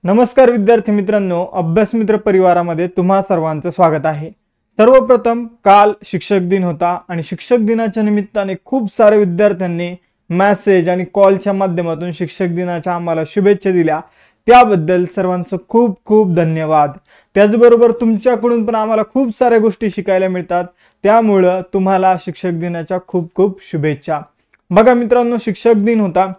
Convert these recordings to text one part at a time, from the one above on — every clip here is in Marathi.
नमस्कार विद्यार्थी मित्रांनो, अभ्यास मित्र परिवारामध्ये तुम्हा सर्वांचं स्वागत आहे। सर्वप्रथम काल शिक्षक दिन होता आणि शिक्षक दिनाच्या निमित्ताने खूप सारे विद्यार्थ्यांनी मेसेज आणि कॉलच्या माध्यमातून शिक्षक दिनाच्या आम्हाला शुभेच्छा दिल्या, त्याबद्दल सर्वांचं खूप खूप धन्यवाद। त्याचबरोबर तुमच्याकडून पण आम्हाला खूप साऱ्या गोष्टी शिकायला मिळतात, त्यामुळे तुम्हाला शिक्षक दिनाच्या खूप खूप शुभेच्छा। बघा मित्रांनो, शिक्षक दिन होता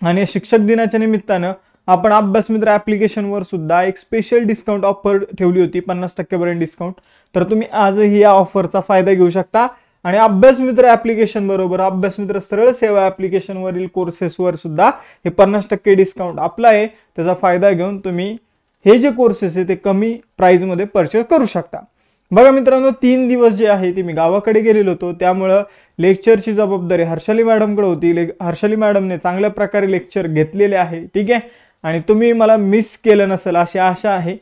आणि शिक्षक दिनाच्या निमित्ताने आपण अभ्यास मित्र ॲप्लिकेशनवर सुद्धा एक स्पेशल डिस्काउंट ऑफर ठेवली होती, 50% पर्यंत डिस्काउंट। तर तुम्ही आजही या ऑफरचा फायदा घेऊ शकता आणि अभ्यास मित्र ॲप्लिकेशन बरोबर अभ्यास मित्र सरळ सेवा ॲप्लिकेशनवरील कोर्सेसवर सुद्धा हे 50% डिस्काउंट आपला आहे, त्याचा फायदा घेऊन तुम्ही हे जे कोर्सेस आहे ते कमी प्राइस मध्ये परचेस करू शकता। बघा मित्रांनो, 3 दिवस जे आहे ते मी गावाकडे गेलेलो होतो, त्यामुळे लेक्चरची जबाबदारी हर्षाली मॅडमकडे होती। हर्षाली मॅडमने चांगल्या प्रकारे लेक्चर घेतलेले आहे, ठीक आहे। आणि तुम्ही मला मिस केलं नसेल अशी आशा आहे।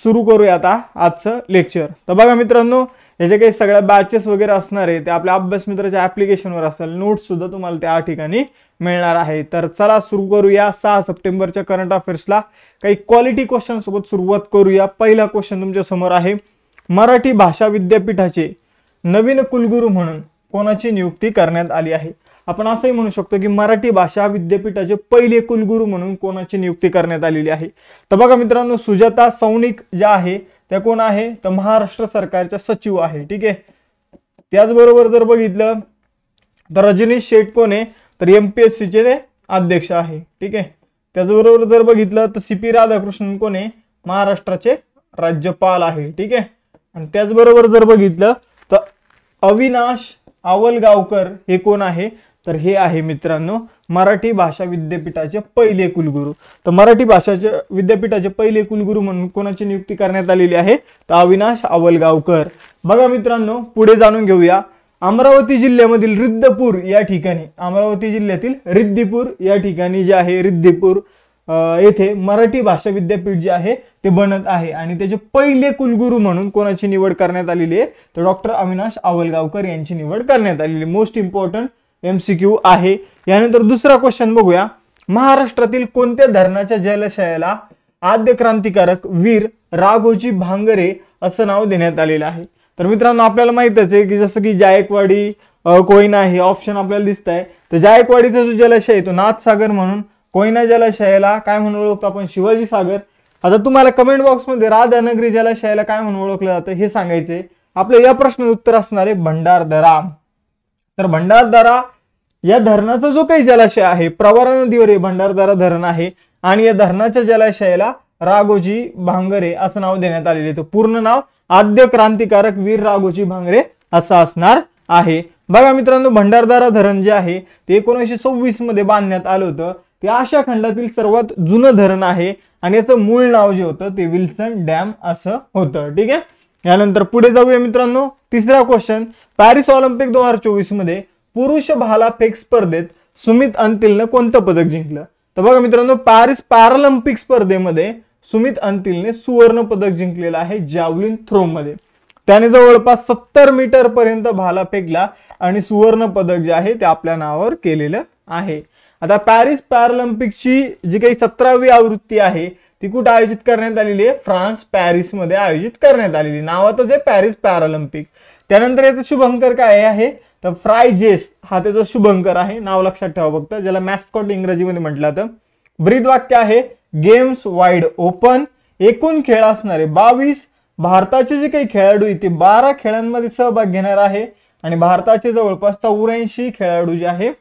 सुरू करूया आता आजचं लेक्चर। तर बघा मित्रांनो, याचे काही सगळ्या बॅचेस वगैरे असणार आहे ते आपल्या अभ्यास मित्राच्या ॲप्लिकेशनवर असेल, नोट्स सुद्धा तुम्हाला त्या ठिकाणी मिळणार आहे। तर चला सुरू करूया 6 सप्टेंबरच्या करंट अफेअर्सला काही क्वालिटी क्वेश्चन सोबत सुरुवात करूया। पहिला क्वेश्चन तुमच्या समोर आहे, मराठी भाषा विद्यापीठाचे नवीन कुलगुरू म्हणून कोणाची नियुक्ती करण्यात आली आहे? आपण असंही म्हणू शकतो की मराठी भाषा विद्यापीठाचे पहिले कुलगुरू म्हणून कोणाची नियुक्ती करण्यात आलेली आहे? तर बघा मित्रांनो, सुजाता सौनिक ज्या आहे त्या कोण आहे? तर महाराष्ट्र सरकारच्या सचिव आहे, ठीक आहे। त्याचबरोबर जर बघितलं तर रजनीश शेठ कोण आहे? तर MPSC चे अध्यक्ष आहे, ठीक आहे। त्याचबरोबर जर बघितलं तर CP राधाकृष्णन कोण आहे? महाराष्ट्राचे राज्यपाल आहे, ठीक आहे। आणि त्याचबरोबर जर बघितलं तर अविनाश आवलगावकर हे कोण आहे? तर हे आहे मित्रांनो मराठी भाषा विद्यापीठाचे पहिले कुलगुरू। तर मराठी भाषाच्या विद्यापीठाचे पहिले कुलगुरू म्हणून कोणाची नियुक्ती करण्यात आलेली आहे? तर अविनाश आवलगावकर। बघा मित्रांनो, पुढे जाणून घेऊया। अमरावती जिल्ह्यामधील रिद्धपूर या ठिकाणी, अमरावती जिल्ह्यातील रिद्धीपूर या ठिकाणी जे आहे रिद्धीपूर येथे मराठी भाषा विद्यापीठ जे आहे ते बनत आहे आणि त्याचे पहिले कुलगुरू म्हणून कोणाची निवड करण्यात आलेली आहे? तर डॉक्टर अविनाश आवलगावकर यांची निवड करण्यात आलेली। मोस्ट इम्पॉर्टंट MCQ आहे। यानंतर दुसरा क्वेश्चन बघूया, महाराष्ट्रातील कोणत्या धरणाच्या जलाशयाला आद्य क्रांतिकारक वीर राघोजी भांगरे असं नाव देण्यात आलेलं आहे? तर मित्रांनो, आपल्याला माहितच आहे की जसं की जायकवाडी, कोयना हे ऑप्शन आपल्याला दिसत आहे। तर जायकवाडीचा जो जलाशय आहे तो नाथसागर म्हणून, कोयना जलाशयाला काय म्हणून ओळखतो आपण? शिवाजी सागर। आता तुम्हाला कमेंट बॉक्स मध्ये राधानगरी जलाशयाला काय म्हणून ओळखलं जातं हे सांगायचंय। आपल्या या प्रश्नाचं उत्तर असणार आहे भंडारदरा। तर भंडारदरा या धरणाचा जो काही जलाशय आहे, प्रवरा नदीवर हे भंडारदरा धरण आहे आणि या धरणाच्या जलाशयाला राघोजी भांगरे असं नाव देण्यात आलेले आहे। पूर्ण नाव आद्य क्रांतिकारक वीर राघोजी भांगरे असं असणार आहे। बघा मित्रांनो, भंडारदरा धरण जे आहे ते 1926 मध्ये बांधण्यात आलं होतं। ते आशिया खंडातील सर्वात जुनं धरण आहे आणि याचं मूळ नाव जे होतं ते विल्सन डॅम असं होतं, ठीक आहे। यानंतर पुढे जाऊया मित्रांनो, तिसरा क्वेश्चन, पॅरिस ऑलिम्पिक 2024 मध्ये पुरुष भालाफेक स्पर्धेत सुमित अंतिलने कोणतं पदक जिंकलं? तर बघा मित्रांनो, पॅरिस पॅरालिम्पिक स्पर्धेमध्ये सुमित अंतिलने सुवर्ण पदक जिंकलेलं आहे जॅव्हलिन थ्रो मध्ये। त्याने जवळपास 70 मीटर पर्यंत भाला फेकला आणि सुवर्ण पदक जे आहे ते आपल्या नावावर केलेलं आहे। आता पॅरिस पॅरालिम्पिकची जी काही 17वी आवृत्ती आहे ती कुठे आयोजित करण्यात आलेली आहे? फ्रान्स पॅरिस मध्ये आयोजित करण्यात आलेली, नावातच आहे पॅरिस पॅरालिम्पिक। त्यानंतर याचा शुभंकर काय आहे? तर फ्रायजेस हा त्याचा शुभंकर आहे, नाव लक्षात ठेवा फक्त, ज्याला मॅस्कॉट इंग्रजीमध्ये म्हटलं जातं। ब्रीद वाक्य आहे गेम्स वाईड ओपन। एकूण खेळ असणारे 22, भारताचे जे काही खेळाडू ते 12 खेळांमध्ये सहभाग घेणार आहे आणि भारताचे जवळपास 84 खेळाडू जे आहे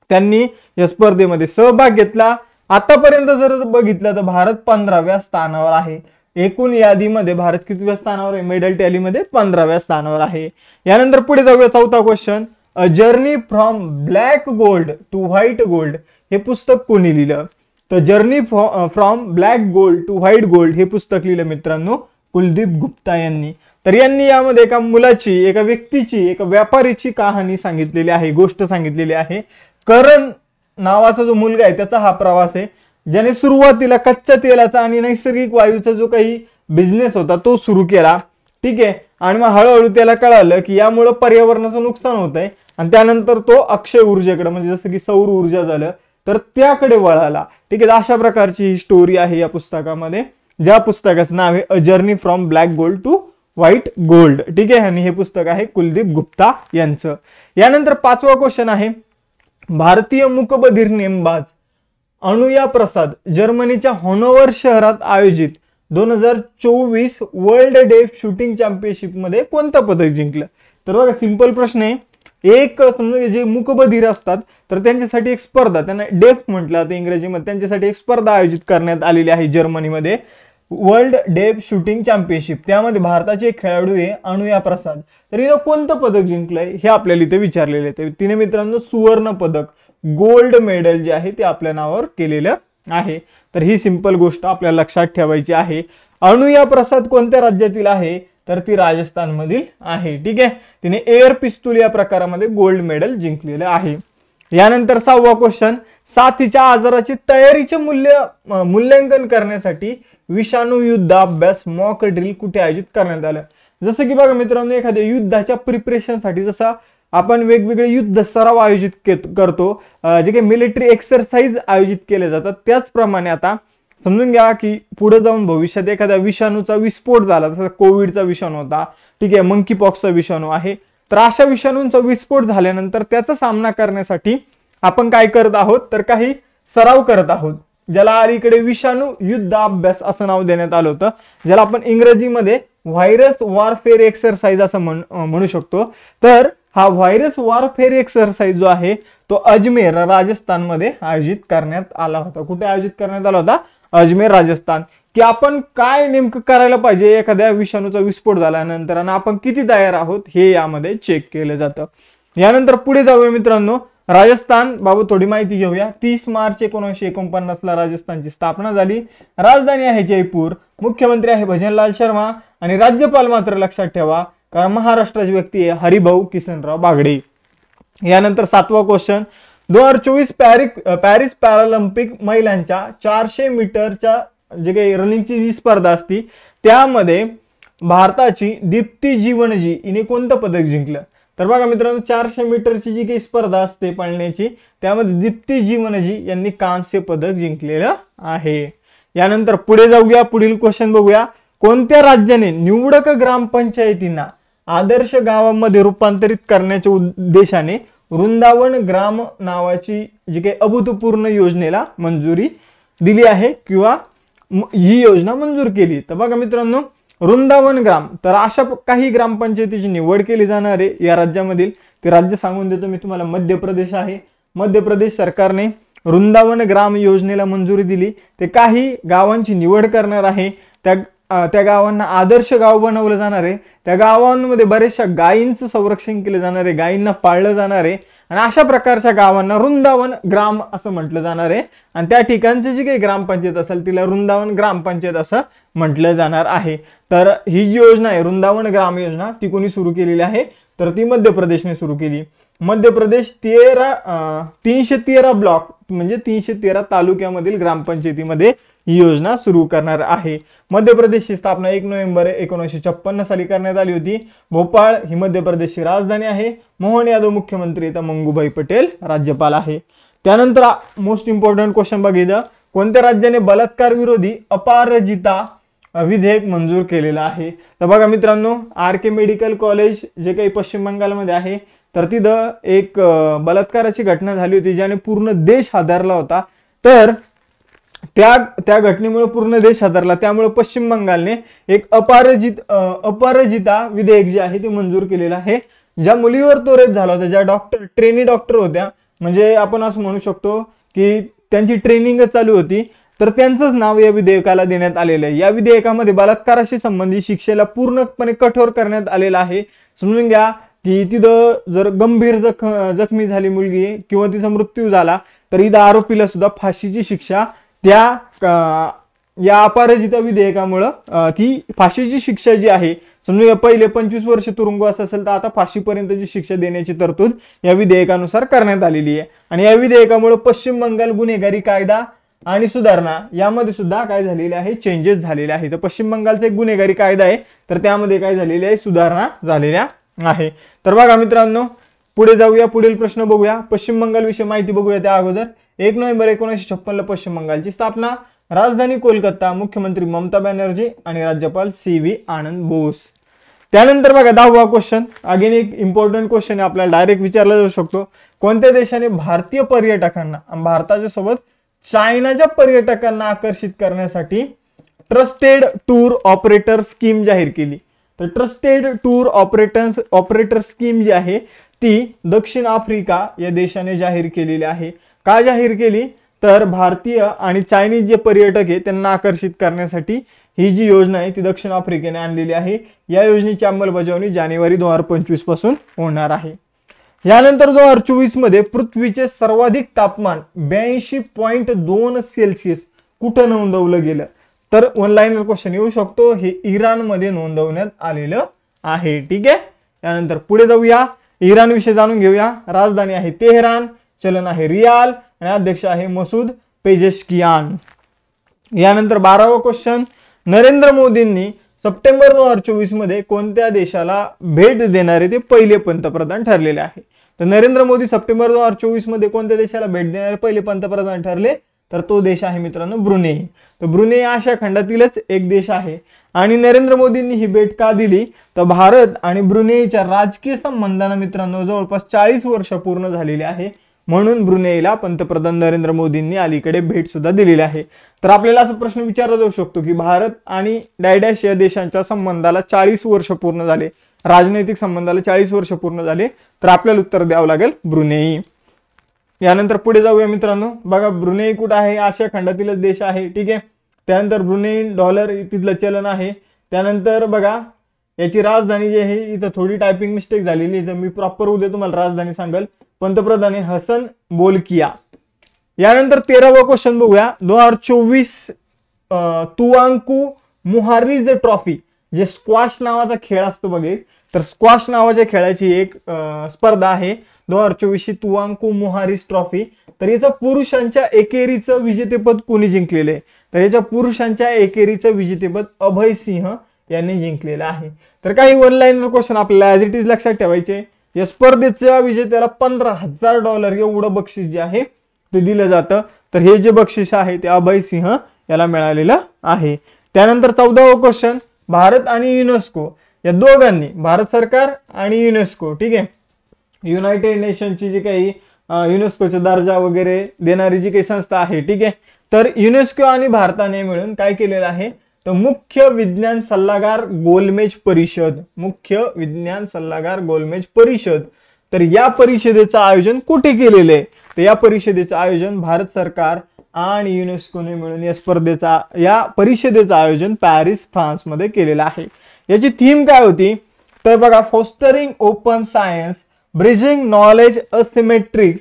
त्यांनी या स्पर्धेमध्ये सहभाग घेतला। आतापर्यंत जर बघितलं तर भारत 15व्या स्थानावर आहे। एकूण यादीमध्ये भारत कितव्या स्थानावर आहे? मेडल टॅलीमध्ये 15व्या स्थानावर आहे। यानंतर पुढे जाऊया, चौथा question, a journey from black gold to white gold हे पुस्तक कोणी लिहिलं? तर journey from black gold to white gold हे पुस्तक लिहिलं मित्रांनो कुलदीप गुप्ता यांनी। तर यांनी यामध्ये एका मुलाची, एका व्यक्तीची, एका व्यापारीची कहाणी सांगितलेली आहे, गोष्ट सांगितलेली आहे। करण नावाचा जो मुलगा आहे त्याचा हा प्रवास आहे, ज्याने सुरुवातीला कच्च्या तेलाचा आणि नैसर्गिक वायूचा जो काही बिझनेस होता तो सुरू केला, ठीक आहे। आणि मग हळूहळू त्याला कळालं की यामुळे पर्यावरणाचं नुकसान होत आहे आणि त्यानंतर तो अक्षय ऊर्जेकडे, म्हणजे जसं की सौर ऊर्जा झालं तर त्याकडे वळाला. ठीक आहे, अशा प्रकारची ही स्टोरी आहे या पुस्तकामध्ये, ज्या पुस्तकाचं नाव आहे a journey from black gold to white gold. ठीक आहे, आणि हे पुस्तक आहे कुलदीप गुप्ता यांचं. यानंतर 5वा क्वेश्चन आहे, भारतीय मूकबधीर नेमबाज अनुया प्रसाद जर्मनीच्या हॅनोव्हर शहरात आयोजित 2024 वर्ल्ड डेफ शूटिंग चॅम्पियनशिप मध्ये कोणतं पदक जिंकलं? तर बघा सिंपल प्रश्न आहे. एक समजा जे मूकबधीर असतात तर त्यांच्यासाठी एक स्पर्धा, त्यांना डेफ म्हटलं जातं इंग्रजीमध्ये, त्यांच्यासाठी एक स्पर्धा आयोजित करण्यात आलेली आहे जर्मनीमध्ये, वर्ल्ड डेफ शूटिंग चॅम्पियनशिप. त्यामध्ये भारताचे एक खेळाडू आहे अनुया प्रसाद. तर हिनं कोणतं पदक जिंकलंय हे आपल्याला इथे विचारलेलं आहे. तिने मित्रांनो सुवर्ण पदक, गोल्ड मेडल जे आहे ते आपल्या नावावर केलेलं आहे. तर ही सिंपल गोष्ट आपल्याला लक्षात ठेवायची आहे. अनुया प्रसाद कोणत्या राज्यातील आहे? तर ती राजस्थान मधील आहे. ठीक आहे, तिने एअर पिस्तूल या प्रकारामध्ये गोल्ड मेडल जिंकलेलं आहे. यानंतर 6वा क्वेश्चन, साथीच्या आजाराची तयारीचे मूल्यांकन करण्यासाठी विषाणू युद्ध अभ्यास मॉक ड्रिल कुठे आयोजित करण्यात आलं? जसं की बघा मित्रांनो, एखाद्या युद्धाच्या प्रिपरेशनसाठी जसा आपण वेगवेगळे युद्ध सराव आयोजित करतो, जे काही मिलिटरी एक्सरसाइज आयोजित केले जातात, त्याचप्रमाणे आता समजून घ्या की पुढे जाऊन भविष्यात एखाद्या विषाणूचा विस्फोट झाला, जसा कोविडचा विषाणू होता, ठीक आहे, मंकी पॉक्सचा विषाणू आहे, तर अशा विषाणूंचा विस्फोट झाल्यानंतर त्याचा सामना करण्यासाठी आपण काय करत आहोत तर काही सराव करत आहोत, ज्याला अलीकडे विषाणू युद्ध अभ्यास असं नाव देण्यात आलं होतं, ज्याला आपण इंग्रजीमध्ये व्हायरस वॉरफेअर एक्सरसाइज असं म्हणू शकतो. तर हा व्हायरस वॉरफेअर एक्सरसाइज जो आहे तो अजमेर राजस्थानमध्ये आयोजित करण्यात आला होता. कुठे आयोजित करण्यात आला होता? अजमेर राजस्थान. की आपण काय नेमकं करायला पाहिजे एखाद्या विषाणूचा विस्फोट झाल्यानंतर आणि आपण किती तयार आहोत हे यामध्ये चेक केलं जातं. यानंतर पुढे जाऊया मित्रांनो, राजस्थान बाबत थोडी माहिती घेऊया. 30 मार्च 1949 ला राजस्थानची स्थापना झाली. राजधानी आहे जयपूर, मुख्यमंत्री आहे भजनलाल शर्मा आणि राज्यपाल मात्र लक्षात ठेवा कारण महाराष्ट्राची व्यक्ती आहे हरिभाऊ किसनराव बागडे. यानंतर 7वा क्वेश्चन, 2024 पॅरिस पॅरालिम्पिक महिलांच्या 400 मीटरच्या जे काही रनिंगची जी स्पर्धा असती त्यामध्ये भारताची दीप्ती जीवनजी हिने कोणतं पदक जिंकलं? तर बघा मित्रांनो, 400 मीटरची जी काही स्पर्धा असते पळण्याची त्यामध्ये दीप्ती जीवनजी यांनी कांस्य पदक जिंकलेलं आहे. यानंतर पुढे जाऊया, पुढील क्वेश्चन बघूया. कोणत्या राज्याने निवडक ग्रामपंचायतींना आदर्श गावामध्ये रूपांतरित करण्याच्या उद्देशाने वृंदावन ग्राम नावाची जी काही अभूतपूर्व योजनेला मंजुरी दिली आहे किंवा ही योजना मंजूर केली? तर बघा मित्रांनो, वृंदावन ग्राम, तर अशा काही ग्रामपंचायतीची निवड केली जाणार आहे या राज्यामधील. ते राज्य सांगून देतो मी तुम्हाला, मध्य प्रदेश आहे. मध्य प्रदेश सरकारने वृंदावन ग्राम योजनेला मंजुरी दिली. ते काही गावांची निवड करणार आहे. त्या गावांना आदर्श गाव बनवलं जाणार आहे. त्या गावांमध्ये बरेचशा गायींचं संरक्षण केलं जाणार आहे, गायींना पाळलं जाणार आहे आणि अशा प्रकारच्या गावांना वृंदावन ग्राम असं म्हटलं जाणार आहे. आणि त्या ठिकाणची जी काही ग्रामपंचायत असेल तिला वृंदावन ग्रामपंचायत असं म्हटलं जाणार आहे. तर ही जी योजना आहे वृंदावन ग्राम योजना ती कोणी सुरू केलेली आहे? तर ती मध्य प्रदेशने सुरू केली. मध्य प्रदेश 313 ब्लॉक म्हणजे 313 तालुक्यामधील ग्रामपंचायतीमध्ये ही योजना सुरू करणार आहे. मध्य प्रदेशची स्थापना 1 नोव्हेंबर 1956 साली करण्यात आली होती. भोपाळ ही मध्य प्रदेशची राजधानी आहे. मोहन यादव मुख्यमंत्री तर मंगूभाई पटेल राज्यपाल आहे. त्यानंतर मोस्ट इम्पॉर्टंट क्वेश्चन बघितलं, कोणत्या राज्याने बलात्कार विरोधी अपराजिता विधेयक मंजूर केलेलं आहे? तर बघा मित्रांनो, RK मेडिकल कॉलेज जे काही पश्चिम बंगालमध्ये आहे तर तिथं एक बलात्काराची घटना झाली होती ज्याने पूर्ण देश हादरला होता. तर त्या घटनेमुळे पूर्ण देश हादरला, त्यामुळे पश्चिम बंगालने एक अपराजिता विधेयक जे आहे ते मंजूर केलेलं आहे. ज्या मुलीवर तो रेप झाला होता, ज्या ट्रेनी डॉक्टर होत्या, म्हणजे आपण असं म्हणू शकतो की त्यांची ट्रेनिंगच चालू होती, तर त्यांचंच नाव या विधेयकाला देण्यात आलेलं आहे. या विधेयकामध्ये बलात्काराशी संबंधित शिक्षेला पूर्णपणे कठोर करण्यात आलेला आहे. समजून घ्या की तिथं जर गंभीर जखमी झाली मुलगी किंवा तिचा मृत्यू झाला तर इथं आरोपीला सुद्धा फाशीची शिक्षा या अपराजिता विधेयकामुळं ती फाशीची शिक्षा जी आहे, समजून पहिले 25 वर्ष तुरुंगवास असेल तर आता फाशीपर्यंतची शिक्षा देण्याची तरतूद या विधेयकानुसार करण्यात आलेली आहे. आणि या विधेयकामुळे पश्चिम बंगाल गुन्हेगारी कायदा आणि सुधारणा यामध्ये सुद्धा काय झालेले आहे, चेंजेस झालेले आहे. तर पश्चिम बंगालचा एक गुन्हेगारी कायदा आहे तर त्यामध्ये काय झालेली आहे, सुधारणा झालेल्या आहे. तर बघा मित्रांनो, पुढे जाऊया, पुढील प्रश्न बघूया. पश्चिम बंगाल विषयी माहिती बघूया त्या अगोदर. 1 नोव्हेंबर 1956 पश्चिम बंगालची स्थापना, राजधानी कोलकाता, मुख्यमंत्री ममता बॅनर्जी आणि राज्यपाल CV आनंद बोस. त्यानंतर बघा 10वा क्वेश्चन, अगेन एक इम्पॉर्टंट क्वेश्चन आहे, आपल्याला डायरेक्ट विचारला जाऊ शकतो. कोणत्या देशाने भारतीय पर्यटकांना भारताच्या सोबत चायनाच्या पर्यटकांना आकर्षित करण्यासाठी ट्रस्टेड टूर ऑपरेटर स्कीम जाहीर केली? तर ट्रस्टेड टूर ऑपरेटर स्कीम जी आहे ती दक्षिण आफ्रिका या देशाने जाहीर केलेली आहे. का जाहीर केली? तर भारतीय आणि चायनीज जे पर्यटक आहे त्यांना आकर्षित करण्यासाठी ही जी योजना आहे ती दक्षिण आफ्रिकेने आणलेली आहे. या योजनेची अंमलबजावणी जानेवारी 2025 पासून होणार आहे. यानंतर 2024 मध्ये पृथ्वीचे सर्वाधिक तापमान 82.2 सेल्सिअस कुठं नोंदवलं गेलं? तर ऑनलाईन क्वेश्चन येऊ शकतो. हे इराणमध्ये नोंदवण्यात आलेलं आहे. ठीक आहे. त्यानंतर पुढे जाऊया, इराण विषयी जाणून घेऊया. राजधानी आहे तेहरान, चलन आहे रियाल आणि अध्यक्ष आहे मसूद पेजेशकियान. यानंतर 12वा क्वेश्चन, नरेंद्र मोदींनी सप्टेंबर 2024 मध्ये कोणत्या देशाला भेट देणारे ते पहिले पंतप्रधान ठरलेले आहे? तर नरेंद्र मोदी सप्टेंबर 2024 मध्ये कोणत्या देशाला भेट देणारे पहिले पंतप्रधान ठरले? तर तो देश आहे मित्रांनो ब्रुनेई. तर ब्रुनेई आशिया खंडातीलच एक देश आहे. आणि नरेंद्र मोदींनी ही भेट का दिली? तर भारत आणि ब्रुनेईच्या राजकीय संबंधांना मित्रांनो जवळपास 40 वर्ष पूर्ण झालेली आहे, म्हणून ब्रुनेईला पंतप्रधान नरेंद्र मोदींनी अलीकडे भेट सुद्धा दिलेली आहे. तर आपल्याला असा प्रश्न विचारला जाऊ शकतो की भारत आणि डायडॅश या देशांच्या संबंधाला 40 वर्ष पूर्ण झाले, राजनैतिक संबंधाला 40 वर्ष पूर्ण झाले, तर आपल्याला उत्तर द्यावं लागेल ब्रुनेई. यानंतर पुढे जाऊया मित्रांनो. बघा ब्रुनेई कुठं आहे? आशिया खंडातीलच देश आहे. ठीक आहे. त्यानंतर ब्रुनेई डॉलर तिथलं चलन आहे. त्यानंतर बघा याची राजधानी जी आहे इथं थोडी टायपिंग मिस्टेक झालेली आहे, तर मी प्रॉपर उद्या तुम्हाला राजधानी सांगेल. पंतप्रधान हसन बोलकिया. यानंतर 13वा क्वेश्चन बघूया. 2024 तुआंकू मुहारीज ट्रॉफी, जे स्क्वॉश नावाचा खेळ असतो बघे, तर स्क्वॉश नावाच्या खेळाची एक स्पर्धा आहे 2024 तुआंकू मुहारीज ट्रॉफी. तर याचं पुरुषांच्या एकेरीचं विजेतेपद कोणी जिंकलेलं आहे? तर याच्या पुरुषांच्या एकेरीचं विजेतेपद अभय सिंह यांनी जिंकलेलं आहे. तर काही ऑनलाईन क्वेश्चन आपल्याला ॲज इट इज लक्षात ठेवायचे. या स्पर्धेच्या विजेत्याला $15,000 एवढं बक्षीस जे आहे ते दिलं जातं. तर हे जे बक्षीस आहे ते अभय सिंह याला मिळालेलं आहे. त्यानंतर 14वा क्वेश्चन, भारत आणि युनेस्को या दोघांनी, भारत सरकार आणि युनेस्को, ठीक आहे, युनायटेड नेशनची जी काही युनेस्कोचा दर्जा वगैरे देणारी जी काही संस्था आहे, ठीक आहे, तर युनेस्को आणि भारताने मिळून काय केलेलं आहे? तर मुख्य विज्ञान सल्लागार गोलमेज परिषद, मुख्य विज्ञान सल्लागार गोलमेज परिषद, तर या परिषदेचं आयोजन कुठे केलेलं आहे? तर या परिषदेचं आयोजन भारत सरकार आणि युनेस्कोने मिळून या परिषदेचं आयोजन पॅरिस फ्रान्समध्ये केलेलं आहे. याची थीम काय होती? तर बघा, fostering open science, bridging knowledge asymmetric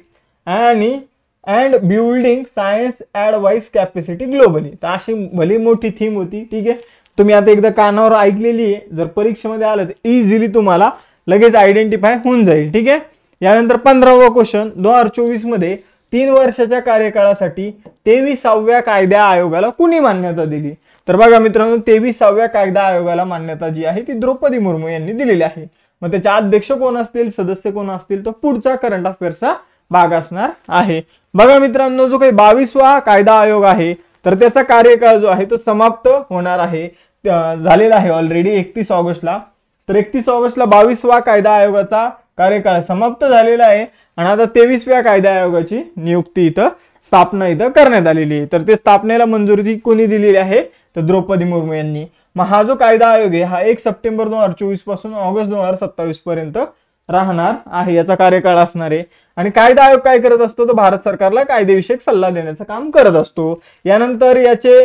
and building science advice capacity globally. तर अशी भली मोठी थीम होती. ठीक आहे. तुम्ही आता एकदा कानावर ऐकलेली आहे, जर परीक्षेमध्ये आलं तर इझिली तुम्हाला लगेच आयडेंटिफाय होऊन जाईल. ठीक आहे. यानंतर 15वा क्वेश्चन, 2024 मध्ये 3 वर्षाच्या कार्यकाळासाठी 23व्या कायदा आयोगाला कुणी मान्यता दिली? तर बघा मित्रांनो, 23व्या कायदा आयोगाला मान्यता जी आहे ती द्रौपदी मुर्मू यांनी दिलेली आहे. मग त्याचे अध्यक्ष कोण असतील, सदस्य कोण असतील, तो पुढचा करंट अफेअर्सचा भाग असणार आहे. बघा मित्रांनो, जो काही 22वा कायदा आयोग आहे तर त्याचा कार्यकाळ जो आहे तो समाप्त होणार आहे, झालेला आहे ऑलरेडी 31 ऑगस्टला. तर 31 ऑगस्टला 22वा कायदा आयोगाचा कार्यकाळ समाप्त झालेला आहे आणि आता 23व्या कायदा आयोगाची नियुक्ती स्थापना करण्यात आलेली आहे. तर ते स्थापनेला मंजुरी कोणी दिलेली आहे? तर द्रौपदी मुर्मू यांनी. मग हा जो कायदा आयोग आहे हा 1 सप्टेंबर 2024 पासून ऑगस्ट 2027 पर्यंत राहणार आहे, याचा कार्यकाळ असणार आहे. आणि कायदा आयोग काय करत असतो? तर भारत सरकारला कायदेविषयक सल्ला देण्याचं काम करत असतो. यानंतर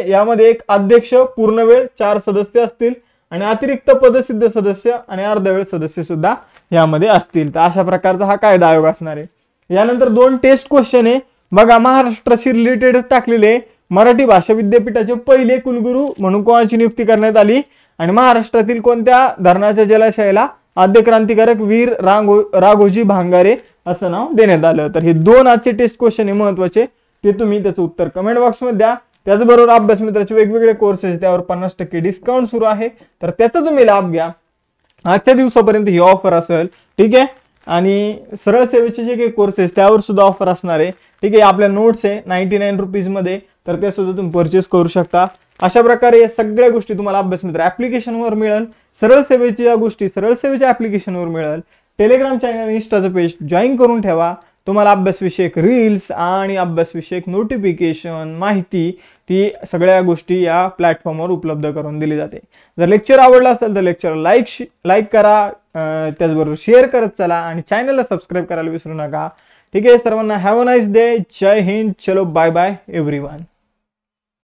यामध्ये एक अध्यक्ष, पूर्णवेळ 4 सदस्य असतील आणि अतिरिक्त पदसिद्ध सदस्य आणि अर्धवेळ सदस्य सुद्धा यामध्ये असतील. तर अशा प्रकारचा हा कायदा आयोग असणार आहे. यानंतर 2 टेस्ट क्वेश्चन आहे बघा, महाराष्ट्राशी रिलेटेड टाकलेले. मराठी भाषा विद्यापीठाचे पहिले कुलगुरू म्हणून कोणाची नियुक्ती करण्यात आली आणि महाराष्ट्रातील कोणत्या धरणाच्या जलाशयाला आद्य क्रांतिकारक वीर राघोजी भांगारे असं नाव देण्यात आलं? तर हे 2 आजचे टेस्ट क्वेश्चन आहे महत्वाचे, ते तुम्ही त्याचं उत्तर कमेंट बॉक्समध्ये द्या. त्याचबरोबर अभ्यास मित्राचे वेगवेगळे कोर्सेस, त्यावर 50% डिस्काउंट सुरू आहे, तर त्याचा तुम्ही लाभ घ्या. आजच्या दिवसापर्यंत ही ऑफर असेल. ठीक आहे. आणि सरळ सेवेचे जे काही कोर्सेस त्यावर सुद्धा ऑफर असणार आहे. ठीक आहे, आपल्या नोट्स आहे 99 रुपीजमध्ये, तर ते सुद्धा तुम्ही परचेस करू शकता. अशा प्रकारे या सगळ्या गोष्टी तुम्हाला अभ्यास मित्र ऍप्लिकेशनवर मिळेल. सरळ सेवेची या गोष्टी सरळ सेवेच्या ऍप्लिकेशनवर मिळेल. टेलिग्राम चॅनल इंस्टाचं पेज जॉईन करून ठेवा. तुम्हाला अभ्यासविषयक रील्स आणि अभ्यासविषयक नोटिफिकेशन माहिती ती सगळ्या गोष्टी या प्लॅटफॉर्मवर उपलब्ध करून दिली जाते. जर लेक्चर आवडला असेल तर लेक्चर लाईक करा, त्याचबरोबर शेअर करत चला आणि चॅनलला सबस्क्राईब करायला विसरू नका. ठीक आहे, सर्वांना हॅव अ नाईस डे. जय हिंद. चलो बाय बाय एव्हरीवन.